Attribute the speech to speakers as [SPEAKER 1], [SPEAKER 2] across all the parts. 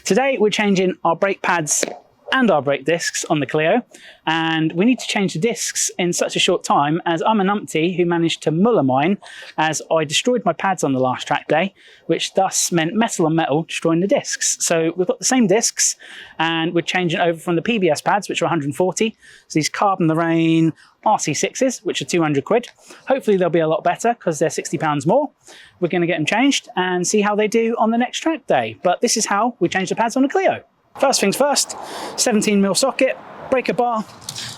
[SPEAKER 1] Today we're changing our brake pads and our brake discs on the Clio, and we need to change the discs in such a short time as I'm a numpty who managed to muller mine as I destroyed my pads on the last track day, which thus meant metal on metal destroying the discs. So we've got the same discs and we're changing over from the PBS pads, which are 140, so these Carbon the Rain RC6s, which are 200 quid. Hopefully they'll be a lot better because they're £60 more. We're going to get them changed and see how they do on the next track day. But this is how we change the pads on a Clio. First things first, 17mm socket, breaker bar,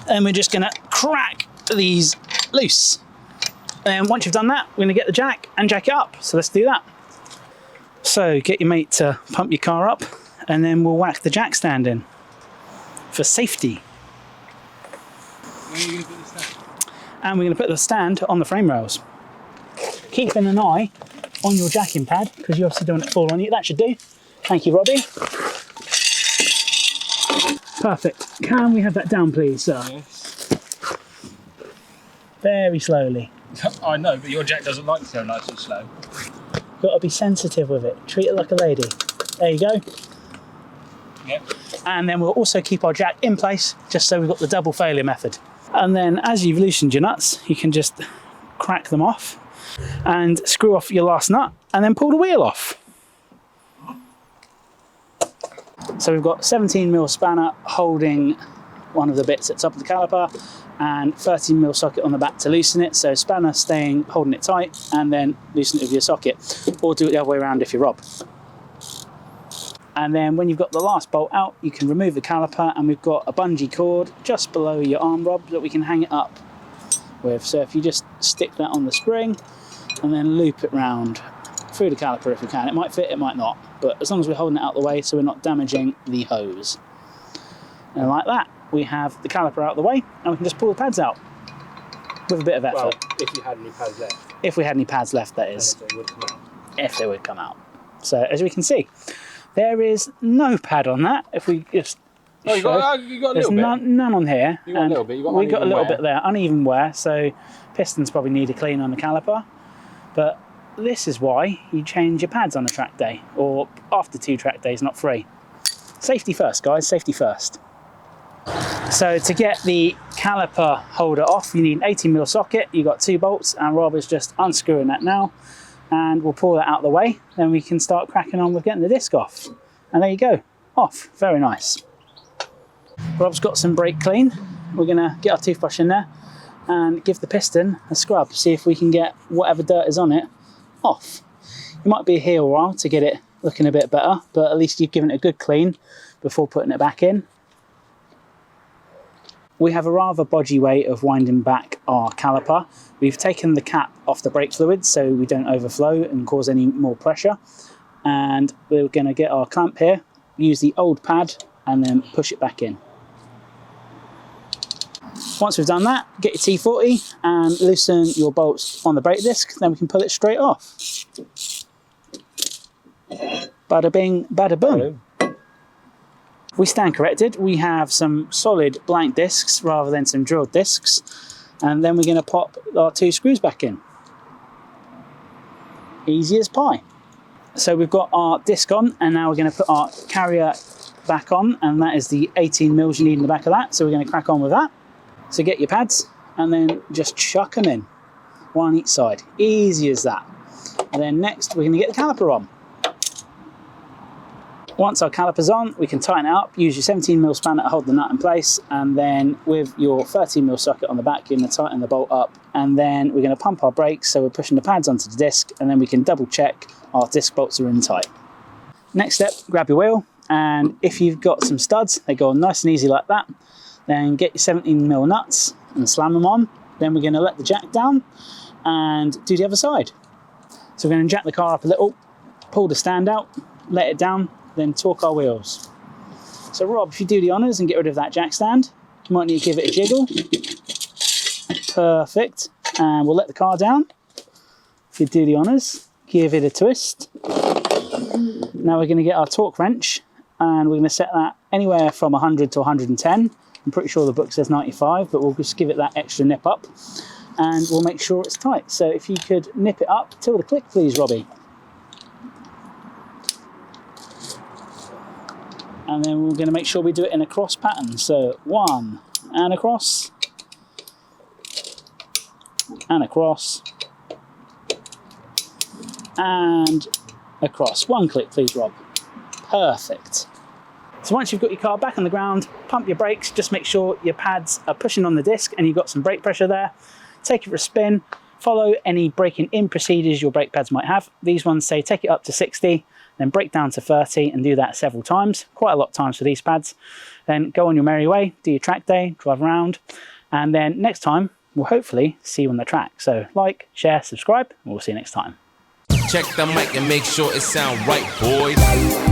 [SPEAKER 1] and we're just going to crack these loose. And once you've done that, we're going to get the jack and jack it up. So let's do that. So get your mate to pump your car up, and then we'll whack the jack stand in for safety.
[SPEAKER 2] Where are you going to put the stand?
[SPEAKER 1] And we're going to put the stand on the frame rails. Keeping an eye on your jacking pad, because you obviously don't want it to fall on you. That should do. Thank you, Robbie. Perfect. Can we have that down, please, sir?
[SPEAKER 2] Yes.
[SPEAKER 1] Very slowly.
[SPEAKER 2] I know, but your jack doesn't like to go nice and slow.
[SPEAKER 1] Got to be sensitive with it. Treat it like a lady. There you go.
[SPEAKER 2] Yep.
[SPEAKER 1] And then we'll also keep our jack in place, just so we've got the double failure method. And then as you've loosened your nuts, you can just crack them off and screw off your last nut and then pull the wheel off. So we've got 17mm spanner holding one of the bits at the top of the caliper and 13mm socket on the back to loosen it. So spanner staying, holding it tight, and then loosen it with your socket, or do it the other way around if you're Rob. And then when you've got the last bolt out, you can remove the caliper, and we've got a bungee cord just below your arm, Rob, that we can hang it up with. So if you just stick that on the spring and then loop it round through the caliper if we can. It might fit, it might not, but as long as we're holding it out the way so we're not damaging the hose. And like that, we have the caliper out the way, and we can just pull the pads out with a bit of effort.
[SPEAKER 2] Well, if you had any pads left.
[SPEAKER 1] If we had any pads left, that is.
[SPEAKER 2] If they would come out.
[SPEAKER 1] If they would come out. So as we can see, there is no pad on that. If we just
[SPEAKER 2] Oh, you got a little bit.
[SPEAKER 1] None on here.
[SPEAKER 2] You got a little bit.
[SPEAKER 1] We got a little bit there, uneven wear, so pistons probably need a clean on the caliper. But this is why you change your pads on a track day, or after 2 track days, not 3. Safety first, guys, safety first. So to get the caliper holder off, you need an 18mm socket. You've got 2 bolts, and Rob is just unscrewing that now. And we'll pull that out of the way, then we can start cracking on with getting the disc off. And there you go, off, very nice. Rob's got some brake clean. We're gonna get our toothbrush in there and give the piston a scrub, see if we can get whatever dirt is on it off. It might be here a while to get it looking a bit better, but at least you've given it a good clean before putting it back in. We have a rather bodgy way of winding back our caliper. We've taken the cap off the brake fluid so we don't overflow and cause any more pressure. And we're going to get our clamp here, use the old pad, and then push it back in. Once we've done that, get your T40 and loosen your bolts on the brake disc, then we can pull it straight off. Bada bing, bada boom. We stand corrected. We have some solid blank discs rather than some drilled discs, and then we're going to pop our 2 screws back in. Easy as pie. So we've got our disc on, and now we're going to put our carrier back on, and that is the 18mm you need in the back of that, so we're going to crack on with that. So get your pads and then just chuck them in, one on each side. Easy as that. And then next we're going to get the caliper on. Once our caliper's on, we can tighten it up, use your 17mm spanner to hold the nut in place, and then with your 13mm socket on the back, you're going to tighten the bolt up, and then we're going to pump our brakes, so we're pushing the pads onto the disc, and then we can double check our disc bolts are in tight. Next step, grab your wheel, and if you've got some studs, they go on nice and easy like that. Then get your 17mm nuts and slam them on. Then we're going to let the jack down and do the other side. So we're going to jack the car up a little, pull the stand out, let it down, then torque our wheels. So Rob, if you do the honours and get rid of that jack stand, you might need to give it a jiggle. Perfect. And we'll let the car down. If you do the honours, give it a twist. Now we're going to get our torque wrench, and we're going to set that anywhere from 100 to 110. I'm pretty sure the book says 95, but we'll just give it that extra nip up, and we'll make sure it's tight. So if you could nip it up till the click, please, Robbie. And then we're going to make sure we do it in a cross pattern. So 1 and across, and across, and across. 1 click, please, Rob. Perfect. So once you've got your car back on the ground, pump your brakes, just make sure your pads are pushing on the disc and you've got some brake pressure there. Take it for a spin, follow any braking in procedures your brake pads might have. These ones say take it up to 60, then brake down to 30 and do that several times, quite a lot of times for these pads. Then go on your merry way, do your track day, drive around, and then next time we'll hopefully see you on the track. So like, share, subscribe, and we'll see you next time.
[SPEAKER 3] Check the mic and make sure it sound right, boys.